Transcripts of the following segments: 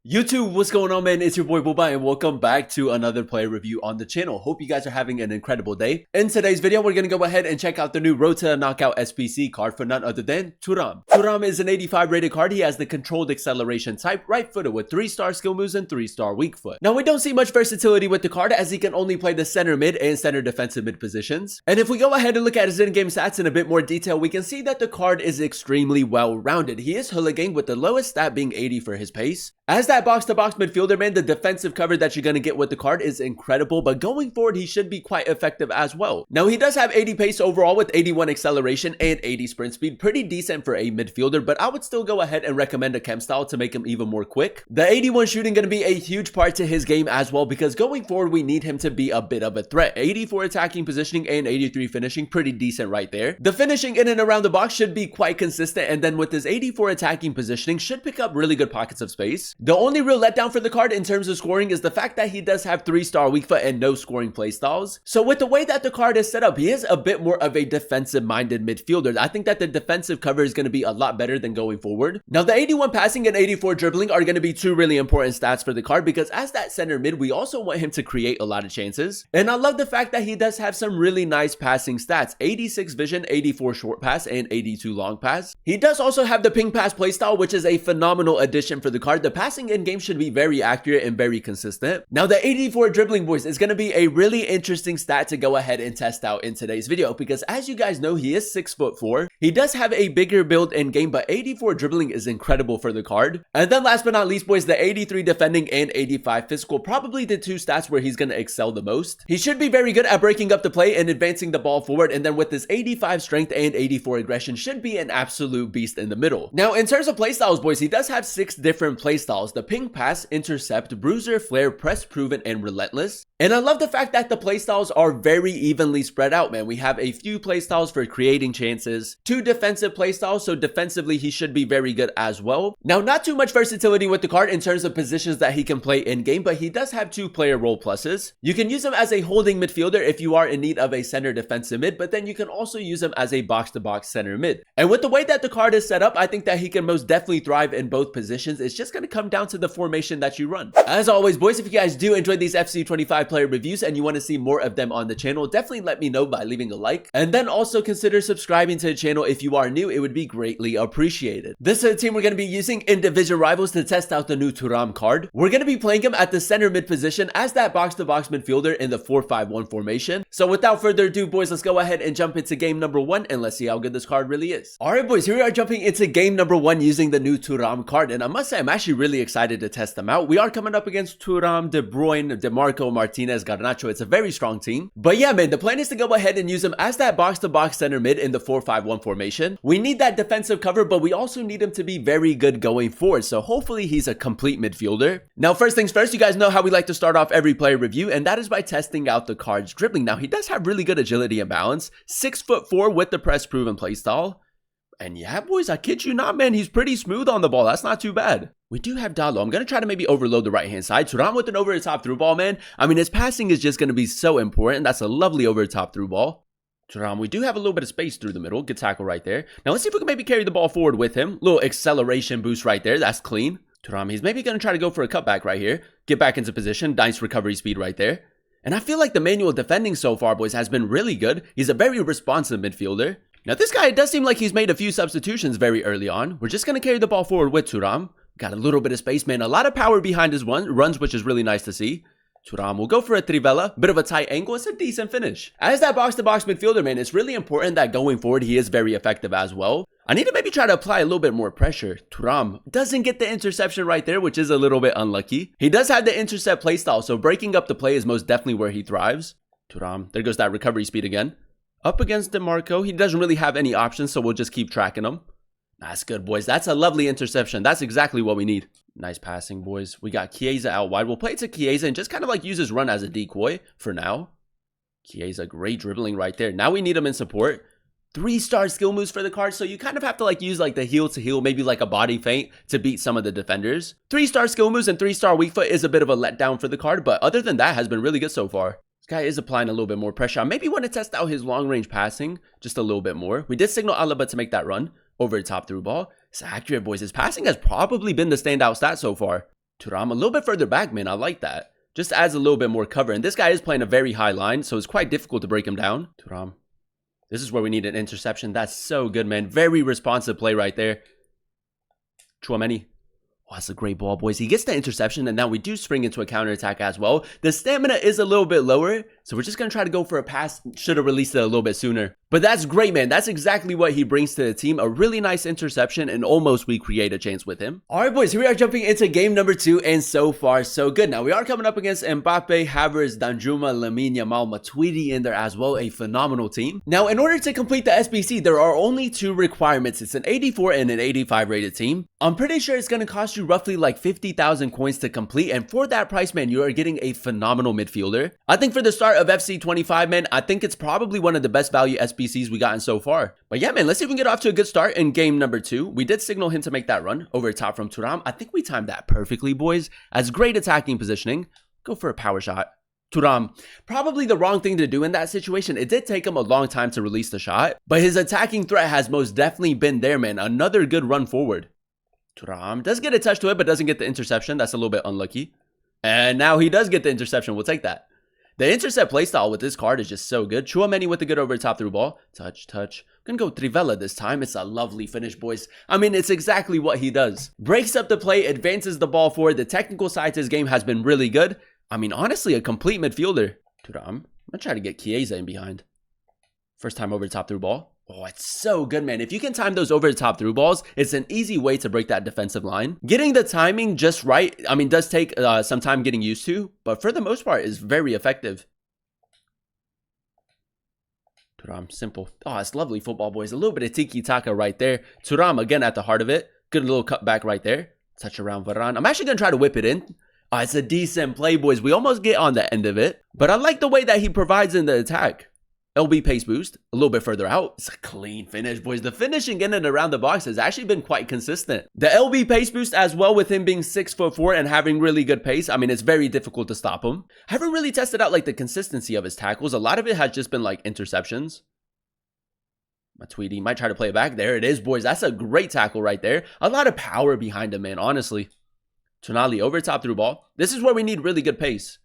YouTube, what's going on, man? It's your boy Boba and welcome back to another player review on the channel. Hope you guys are having an incredible day. In today's video, we're going to go ahead and check out the new Road to Knockout SBC card for none other than Thuram. Thuram is an 85 rated card. He has the controlled acceleration type, right footed with 3-star skill moves and 3-star weak foot. Now, we don't see much versatility with the card as he can only play the center mid and center defensive mid positions. And if we go ahead and look at his in-game stats in a bit more detail, we can see that the card is extremely well rounded. He is hooligan with the lowest stat being 80 for his pace. As that box-to-box midfielder, man, the defensive cover that you're going to get with the card is incredible, but going forward, he should be quite effective as well. Now, he does have 80 pace overall with 81 acceleration and 80 sprint speed. Pretty decent for a midfielder, but I would still go ahead and recommend a chem style to make him even more quick. The 81 shooting going to be a huge part to his game as well, because going forward, we need him to be a bit of a threat. 84 attacking positioning and 83 finishing, pretty decent right there. The finishing in and around the box should be quite consistent, and then with his 84 attacking positioning, should pick up really good pockets of space. The only real letdown for the card in terms of scoring is the fact that he does have 3-star weak foot and no scoring playstyles. So with the way that the card is set up, he is a bit more of a defensive-minded midfielder. I think that the defensive cover is going to be a lot better than going forward. Now, the 81 passing and 84 dribbling are going to be two really important stats for the card because as that center mid, we also want him to create a lot of chances. And I love the fact that he does have some really nice passing stats. 86 vision, 84 short pass, and 82 long pass. He does also have the ping pass playstyle, which is a phenomenal addition for the card. The passing in game should be very accurate and very consistent. Now, the 84 dribbling, boys, is going to be a really interesting stat to go ahead and test out in today's video because as you guys know, he is 6'4". He does have a bigger build in game, but 84 dribbling is incredible for the card. And then last but not least, boys, the 83 defending and 85 physical, probably the two stats where he's going to excel the most. He should be very good at breaking up the play and advancing the ball forward, and then with his 85 strength and 84 aggression, should be an absolute beast in the middle. Now, in terms of playstyles, boys, he does have 6 different playstyles: the ping pass, intercept, bruiser, flare, press proven, and relentless. And I love the fact that the playstyles are very evenly spread out, man. We have a few playstyles for creating chances, 2 defensive playstyles, so defensively he should be very good as well. Now, not too much versatility with the card in terms of positions that he can play in game, but he does have 2 player role pluses. You can use him as a holding midfielder if you are in need of a center defensive mid, but then you can also use him as a box-to-box center mid. And with the way that the card is set up, I think that he can most definitely thrive in both positions. It's just going to come down to the formation that you run. As always, boys, if you guys do enjoy these FC25 player reviews and you want to see more of them on the channel, definitely let me know by leaving a like, and then also consider subscribing to the channel if you are new. It would be greatly appreciated. This is the team we're going to be using in Division Rivals to test out the new Thuram card. We're going to be playing him at the center mid position as that box-to-box midfielder in the 4-5-1 formation. So without further ado, boys, let's go ahead and jump into game number 1 and let's see how good this card really is. Alright, boys, here we are jumping into game number 1 using the new Thuram card, and I must say I'm actually really excited to test them out. We are coming up against Thuram, De Bruyne, DeMarco, Martinez, Garnacho. It's a very strong team. But yeah, man, the plan is to go ahead and use him as that box-to-box center mid in the 4-5-1 formation. We need that defensive cover, but we also need him to be very good going forward. So hopefully he's a complete midfielder. Now, first things first, you guys know how we like to start off every player review, and that is by testing out the card's dribbling. Now, he does have really good agility and balance. 6'4" with the press proven playstyle. And yeah, boys, I kid you not, man, he's pretty smooth on the ball. That's not too bad. We do have Dalo. I'm going to try to maybe overload the right-hand side. Thuram with an over-the-top through ball, man. I mean, his passing is just going to be so important. That's a lovely over-the-top through ball. Thuram, we do have a little bit of space through the middle. Good tackle right there. Now, let's see if we can maybe carry the ball forward with him. Little acceleration boost right there. That's clean. Thuram, he's maybe going to try to go for a cutback right here. Get back into position. Nice recovery speed right there. And I feel like the manual defending so far, boys, has been really good. He's a very responsive midfielder. Now, this guy, it does seem like he's made a few substitutions very early on. We're just going to carry the ball forward with Thuram. Got a little bit of space, man. A lot of power behind his runs, which is really nice to see. Thuram will go for a trivela. Bit of a tight angle. It's a decent finish. As that box-to-box midfielder, man, it's really important that going forward, he is very effective as well. I need to maybe try to apply a little bit more pressure. Thuram doesn't get the interception right there, which is a little bit unlucky. He does have the intercept playstyle, so breaking up the play is most definitely where he thrives. Thuram, there goes that recovery speed again. Up against DeMarco, he doesn't really have any options, so we'll just keep tracking him. That's good, boys. That's a lovely interception. That's exactly what we need. Nice passing, boys. We got Chiesa out wide. We'll play to Chiesa and just kind of like use his run as a decoy for now. Chiesa, great dribbling right there. Now we need him in support. 3-star skill moves for the card, so you kind of have to like use like the heel to heel, maybe like a body feint to beat some of the defenders. 3-star skill moves and 3-star weak foot is a bit of a letdown for the card, but other than that, has been really good so far. Guy is applying a little bit more pressure. I maybe want to test out his long range passing just a little bit more. We did signal Alaba to make that run over the top through ball. It's accurate, boys. His passing has probably been the standout stat so far. Thuram a little bit further back, man. I like that. Just adds a little bit more cover. And this guy is playing a very high line, so it's quite difficult to break him down. Thuram. This is where we need an interception. That's so good, man. Very responsive play right there. Chouameni. Oh, that's a great ball, boys. He gets the interception, and now we do spring into a counterattack as well. The stamina is a little bit lower, so we're just going to try to go for a pass. Should have released it a little bit sooner. But that's great, man. That's exactly what he brings to the team. A really nice interception, and almost we create a chance with him. All right, boys, here we are jumping into game number 2, and so far, so good. Now, we are coming up against Mbappe, Havertz, Danjuma, Lamine Yamal, Matuidi in there as well. A phenomenal team. Now, in order to complete the SBC, there are only 2 requirements. It's an 84 and an 85 rated team. I'm pretty sure it's going to cost you roughly like 50,000 coins to complete, and for that price, man, you are getting a phenomenal midfielder. I think for the start of FC25, man, I think it's probably one of the best value SBCs we gotten so far. But yeah, man, let's see if we can get off to a good start in game number 2. We did signal him to make that run over top from Thuram. I think we timed that perfectly, boys. As great attacking positioning. Go for a power shot. Thuram, probably the wrong thing to do in that situation. It did take him a long time to release the shot, but his attacking threat has most definitely been there, man. Another good run forward. Thuram does get a touch to it, but doesn't get the interception. That's a little bit unlucky. And now he does get the interception. We'll take that. The intercept playstyle with this card is just so good. Chouameni with the good over top through ball. Touch, touch. Gonna go Trivela this time. It's a lovely finish, boys. I mean, it's exactly what he does. Breaks up the play, advances the ball forward. The technical side to his game has been really good. I mean, honestly, a complete midfielder. Thuram. I'm gonna try to get Chiesa in behind. First time over top through ball. Oh, it's so good, man. If you can time those over the top through balls, it's an easy way to break that defensive line. Getting the timing just right, I mean, does take some time getting used to, but for the most part, is very effective. Thuram, simple. Oh, it's lovely football, boys. A little bit of tiki-taka right there. Thuram, again, at the heart of it. Good little cut back right there. Touch around Varane. I'm actually going to try to whip it in. Oh, it's a decent play, boys. We almost get on the end of it, but I like the way that he provides in the attack. LB pace boost, a little bit further out. It's a clean finish, boys. The finishing in and around the box has actually been quite consistent. The LB pace boost as well, with him being 6'4" and having really good pace. I mean, it's very difficult to stop him. I haven't really tested out like the consistency of his tackles. A lot of it has just been like interceptions. Matuidi might try to play it back. There it is, boys. That's a great tackle right there. A lot of power behind him, man, honestly. Tonali over top through ball. This is where we need really good pace.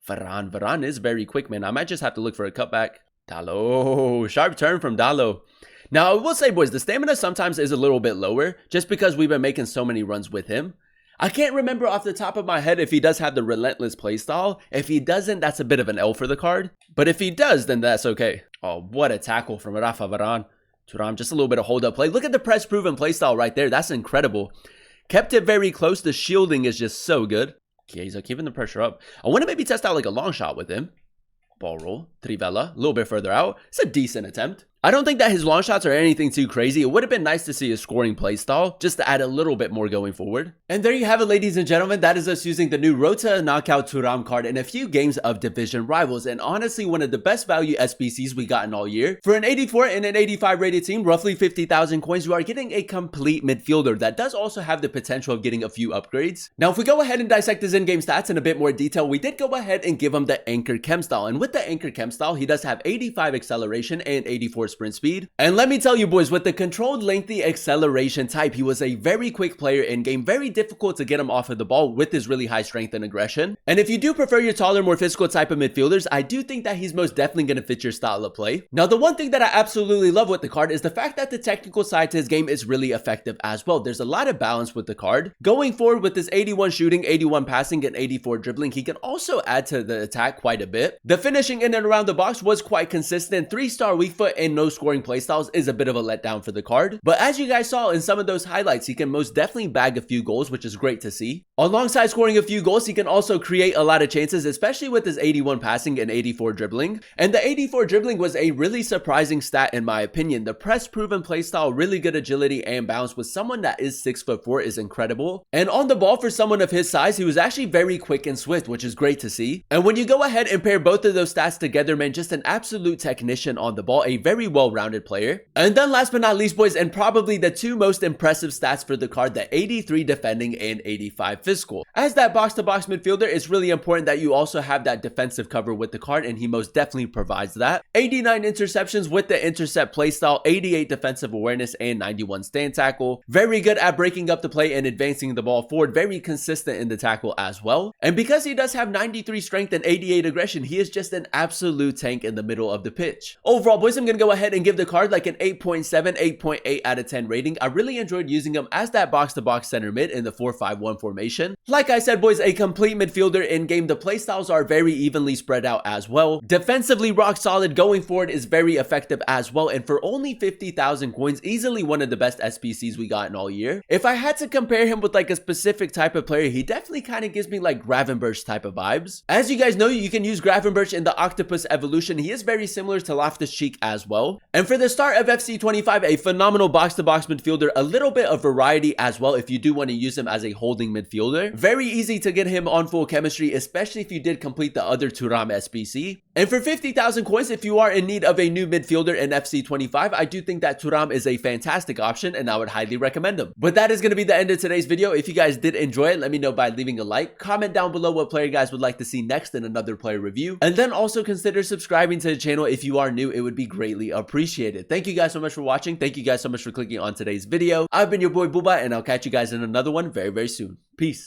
Varane is very quick, man. I might just have to look for a cutback. Dallo, sharp turn from Dallo. Now, I will say, boys, the stamina sometimes is a little bit lower just because we've been making so many runs with him. I can't remember off the top of my head if he does have the relentless playstyle. If he doesn't, that's a bit of an L for the card. But if he does, then that's okay. Oh, what a tackle from Rafa Varane. Thuram, just a little bit of hold-up play. Look at the press-proven playstyle right there. That's incredible. Kept it very close. The shielding is just so good. Chiesa keeping the pressure up. I want to maybe test out like a long shot with him. Ball roll, Trivela, a little bit further out. It's a decent attempt. I don't think that his long shots are anything too crazy. It would have been nice to see his scoring play style just to add a little bit more going forward. And there you have it, ladies and gentlemen. That is us using the new Rota Knockout Thuram card in a few games of division rivals. And honestly, one of the best value SBCs we gotten all year. For an 84 and an 85 rated team, roughly 50,000 coins, you are getting a complete midfielder that does also have the potential of getting a few upgrades. Now, if we go ahead and dissect his in-game stats in a bit more detail, we did go ahead and give him the Anchor Chem style. And with the Anchor Chem style, he does have 85 acceleration and 84 sprint speed. And let me tell you, boys, with the controlled lengthy acceleration type, he was a very quick player in game, very difficult to get him off of the ball with his really high strength and aggression. And if you do prefer your taller, more physical type of midfielders, I do think that he's most definitely going to fit your style of play. Now, the one thing that I absolutely love with the card is the fact that the technical side to his game is really effective as well. There's a lot of balance with the card. Going forward with this 81 shooting, 81 passing, and 84 dribbling, he can also add to the attack quite a bit. The finishing in and around the box was quite consistent. 3-star weak foot and no scoring playstyles is a bit of a letdown for the card. But as you guys saw in some of those highlights, he can most definitely bag a few goals, which is great to see. Alongside scoring a few goals, he can also create a lot of chances, especially with his 81 passing and 84 dribbling. And the 84 dribbling was a really surprising stat in my opinion. The press proven playstyle, really good agility and bounce with someone that is 6'4" is incredible. And on the ball for someone of his size, he was actually very quick and swift, which is great to see. And when you go ahead and pair both of those stats together, man, just an absolute technician on the ball, a very well-rounded player. And then last but not least, boys, and probably the two most impressive stats for the card, the 83 defending and 85 physical. As that box-to-box midfielder, it's really important that you also have that defensive cover with the card, and he most definitely provides that. 89 interceptions with the intercept playstyle, 88 defensive awareness, and 91 stand tackle. Very good at breaking up the play and advancing the ball forward. Very consistent in the tackle as well. And because he does have 93 strength and 88 aggression, he is just an absolute tank in the middle of the pitch. Overall, boys, I'm going to go ahead and give the card like an 8.7, 8.8 out of 10 rating. I really enjoyed using him as that box-to-box center mid in the 4-5-1 formation. Like I said, boys, a complete midfielder in game. The playstyles are very evenly spread out as well. Defensively rock solid, going forward is very effective as well, and for only 50,000 coins, easily one of the best SBCs we got in all year. If I had to compare him with like a specific type of player, he definitely kind of gives me like Gravenberch type of vibes. As you guys know, you can use Gravenberch in the Octopus evolution. He is very similar to Loftus-Cheek as well. And for the start of FC25, a phenomenal box-to-box midfielder, a little bit of variety as well if you do want to use him as a holding midfielder. Very easy to get him on full chemistry, especially if you did complete the other Thuram SBC. And for 50,000 coins, if you are in need of a new midfielder in FC25, I do think that Thuram is a fantastic option, and I would highly recommend him. But that is going to be the end of today's video. If you guys did enjoy it, let me know by leaving a like. Comment down below what player you guys would like to see next in another player review. And then also consider subscribing to the channel if you are new. It would be greatly appreciated. Thank you guys so much for watching. Thank you guys so much for clicking on today's video. I've been your boy Booba, and I'll catch you guys in another one very, very soon. Peace.